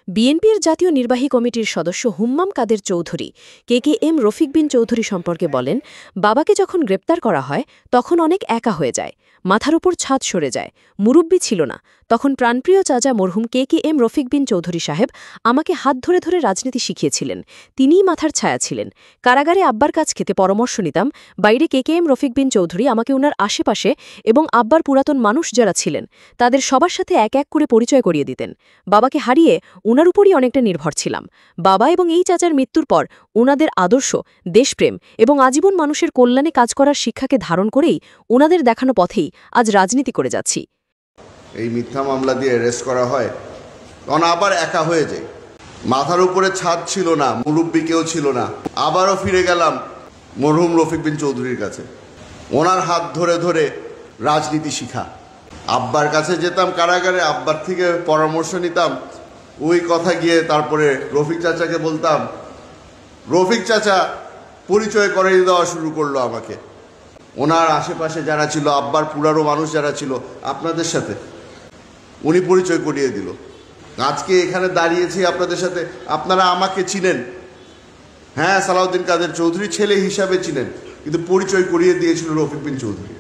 বিএনপির জাতীয় নির্বাহী কমিটির সদস্য হুম্মাম কাদের চৌধুরী কেকেএম রফিক বিন চৌধুরী সম্পর্কে বলেন, বাবাকে যখন গ্রেপ্তার করা হয় তখন অনেক একা হয়ে যায়, মাথার উপর ছাদ সরে যায়, মুরব্বি ছিল না। তখন প্রাণপ্রিয় চাচা মরহুম কেকেএম রফিক বিন চৌধুরী সাহেব আমাকে হাত ধরে ধরে রাজনীতি শিখিয়েছিলেন। তিনিই মাথার ছায়া ছিলেন। কারাগারে আব্বার কাছ খেতে পরামর্শ নিতাম। বাইরে কেকেএম রফিক বিন চৌধুরী আমাকে ওনার আশেপাশে এবং আব্বার পুরাতন মানুষ যারা ছিলেন তাদের সবার সাথে এক এক করে পরিচয় করিয়ে দিতেন। বাবাকে হারিয়ে ওনার উপরই অনেকটা নির্ভর ছিলাম। বাবা এবং এই চাচার মৃত্যুর পর ওনাদের আদর্শ, দেশপ্রেম এবং আজীবন মানুষের কল্যাণে কাজ করার শিক্ষাকে ধারণ করেই ওনাদের দেখানো পথেই আজ রাজনীতি করে যাচ্ছি। এই মিথ্যা মামলা দিয়ে অ্যারেস্ট করা হয়, তখন আবার একা হয়ে যায়। মাথার উপরে ছাদ ছিল না, মুরব্বি কেউ ছিল না। আবারও ফিরে গেলাম মরহুম রফিক বিন চৌধুরীর কাছে, ওনার হাত ধরে ধরে রাজনীতি শিখা। আব্বার কাছে যেতাম কারাগারে, আব্বার থেকে পরামর্শ নিতাম। ওই কথা গিয়ে তারপরে রফিক চাচাকে বলতাম, রফিক চাচা পরিচয় করিয়ে দেওয়া শুরু করলো আমাকে। ওনার আশেপাশে যারা ছিল, আব্বার পুরানো মানুষ যারা ছিল, আপনাদের সাথে উনি পরিচয় করিয়ে দিল। আজকে এখানে দাঁড়িয়েছি আপনাদের সাথে, আপনারা আমাকে চিনেন, হ্যাঁ সালাউদ্দিন কাদের চৌধুরী ছেলে হিসাবে চিনেন, কিন্তু পরিচয় করিয়ে দিয়েছিল রফিক বিন চৌধুরী।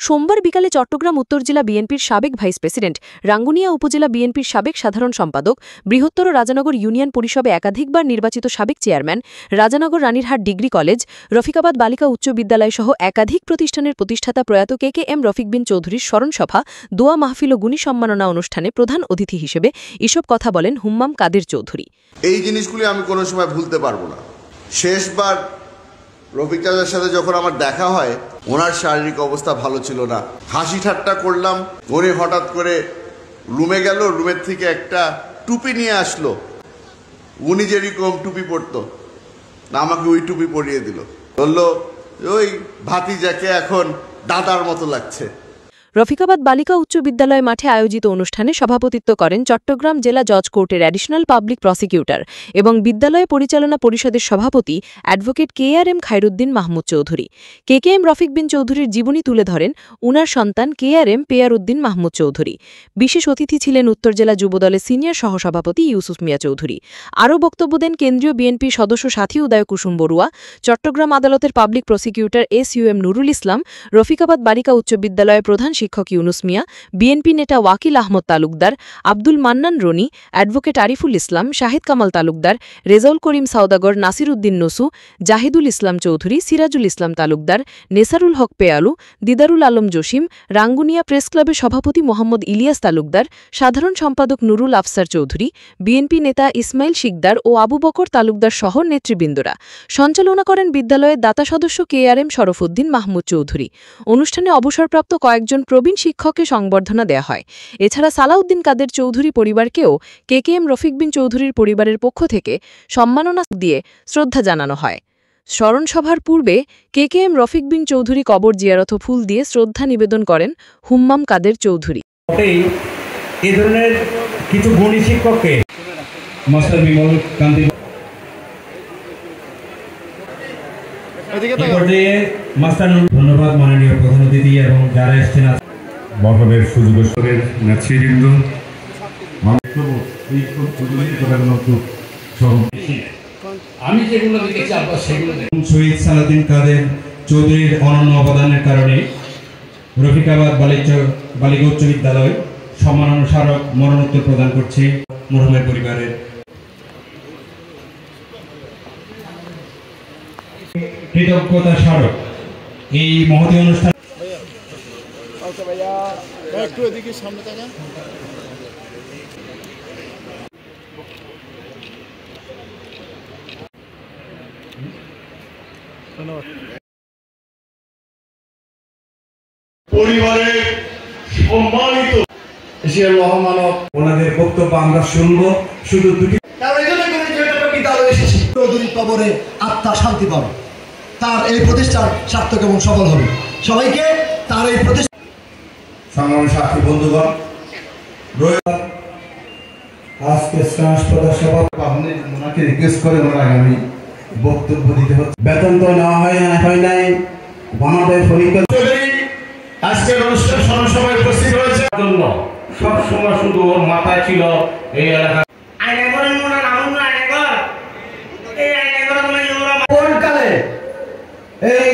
সোমবার বিকালে চট্টগ্রাম উত্তর জেলা বিএনপির সাবেক ভাইস প্রেসিডেন্ট, রাঙ্গুনিয়া উপজেলা বিএনপির সাবেক সাধারণ সম্পাদক, বৃহত্তর রাজানগর ইউনিয়ন পরিষদে একাধিকবার নির্বাচিত সাবেক chairman, Rajanagar Ranirhat degree college, Rafikabad বালিকা উচ্চ বিদ্যালয় সহ একাধিক প্রতিষ্ঠানের প্রতিষ্ঠাতা প্রয়াত কেকেএম রফিক বিন চৌধুরীর স্মরণসভা, দোয়া মাহফিল ও গুণী সম্মাননা অনুষ্ঠানে প্রধান অতিথি হিসেবে এসব কথা বলেন হুম্মাম কাদের চৌধুরী। এই জিনিসগুলি আমি কোনো সময় ভুলতে পারবো না। শেষবার রফিক চাচার সাথে যখন আমার দেখা হয়, ওনার শারীরিক অবস্থা ভালো ছিল না। হাসি ঠাট্টা করলাম, উনি হঠাৎ করে রুমে গেল, রুমের থেকে একটা টুপি নিয়ে আসলো। উনি যেরকম টুপি পরতো, আমাকে ওই টুপি পরিয়ে দিল। বললো, ওই ভাতিজাকে এখন দাদার মতো লাগছে। রফিকাবাদ বালিকা উচ্চ বিদ্যালয় মাঠে আয়োজিত অনুষ্ঠানে সভাপতিত্ব করেন চট্টগ্রাম জেলা জজ কোর্টের অ্যাডিশনাল পাবলিক প্রসিকিউটর এবং বিদ্যালয় পরিচালনা পরিষদের সভাপতি অ্যাডভোকেট কেআরএম খায়রুদ্দিন মাহমুদ চৌধুরী। কেকেএম রফিক বিন চৌধুরীর জীবনী তুলে ধরেন উনার সন্তান কেআরএম পেয়ারউদ্দিন মাহমুদ চৌধুরী। বিশেষ অতিথি ছিলেন উত্তর জেলা যুবদলের সিনিয়র সহসভাপতি ইউসুফ মিয়া চৌধুরী। আরও বক্তব্য দেন কেন্দ্রীয় বিএনপি সদস্য সাথী উদয় কুসুম বড়ুয়া, চট্টগ্রাম আদালতের public prosecutor SUM Nurul Islam, রফিকাবাদ বালিকা উচ্চ বিদ্যালয়ের প্রধান শিক্ষক ইউনুস মিয়া, বিএনপি নেতা ওয়াকিল আহমদ তালুকদার, আব্দুল মান্নান রনি, অ্যাডভোকেট আরিফুল ইসলাম, শাহিদ কামাল তালুকদার, রেজাউল করিম সাউদাগর, নাসির উদ্দিন নসু, জাহিদুল ইসলাম চৌধুরী, সিরাজুল ইসলাম তালুকদার, নেসারুল হক পেয়ালু, দিদারুল আলম জসিম, রাঙ্গুনিয়া প্রেস ক্লাবের সভাপতি মোহাম্মদ ইলিয়াস তালুকদার, সাধারণ সম্পাদক নুরুল আফসার চৌধুরী, বিএনপি নেতা ইসমাইল শিকদার ও আবু বকর তালুকদার সহ নেতৃবৃন্দরা। সঞ্চালনা করেন বিদ্যালয়ের দাতা সদস্য কেআরএম শরফউদ্দিন মাহমুদ চৌধুরী। অনুষ্ঠানে অবসরপ্রাপ্ত কয়েকজন প্রবীণ শিক্ষককে সংবর্ধনা দেয়া হয়। এছাড়া সালাউদ্দিন কাদের চৌধুরী পরিবারকেও কেকেএম রফিক বিন চৌধুরীর পরিবারের পক্ষ থেকে সম্মাননা দিয়ে শ্রদ্ধা জানানো হয়। স্মরণসভার পূর্বে কেকেএম রফিক বিন চৌধুরী কবর জিয়ারত ফুল দিয়ে শ্রদ্ধা নিবেদন করেন হুম্মাম কাদের চৌধুরী। এই ধরনের কিছু গুণী শিক্ষককে মাস্টার বিমল কান্তি ধন্যবাদ মাননীয় প্রধান অতিথি এবং যারা এসছেন বক্তব্যের সুযোগের নেতৃবৃন্দ, আমি যেগুলো দেখেছি আপনার সেগুলো শহীদ সালাউদ্দিন কাদের চৌধুরীর অনন্য অবদানের কারণে রফিকাবাদ বালিকা উচ্চ বিদ্যালয় সম্মাননা স্মারক মরণোত্তর প্রদান করছে মরহুমের পরিবারের। কৃতজ্ঞতা স্মারক এই মহতী অনুষ্ঠান পরিবারের সম্মানিত ওনাদের বক্তব্য আমরা শুনবো। শুধু দুটি বিদ্যালয়ে এসেছি, চৌধুরী কবরে আত্মা শান্তি পাবে, তার এই প্রতিষ্ঠান সার্থক এবং সফল হবে। সবাইকে তার এই প্রতিষ্ঠান সংগ্রামী সাথী বন্ধুগণ, আজকে ওনাকে রিকোয়েস্ট করে ওনার আগামী বক্তব্য দিতে হচ্ছে। বেতন তো নেওয়া হয় নাই আমাদের পরীক্ষা। আজকের অনুষ্ঠান স্মরণসভায় উপস্থিত রয়েছে জন্য সব সময় শুধু ওর মাথায় ছিল এই এলাকা এই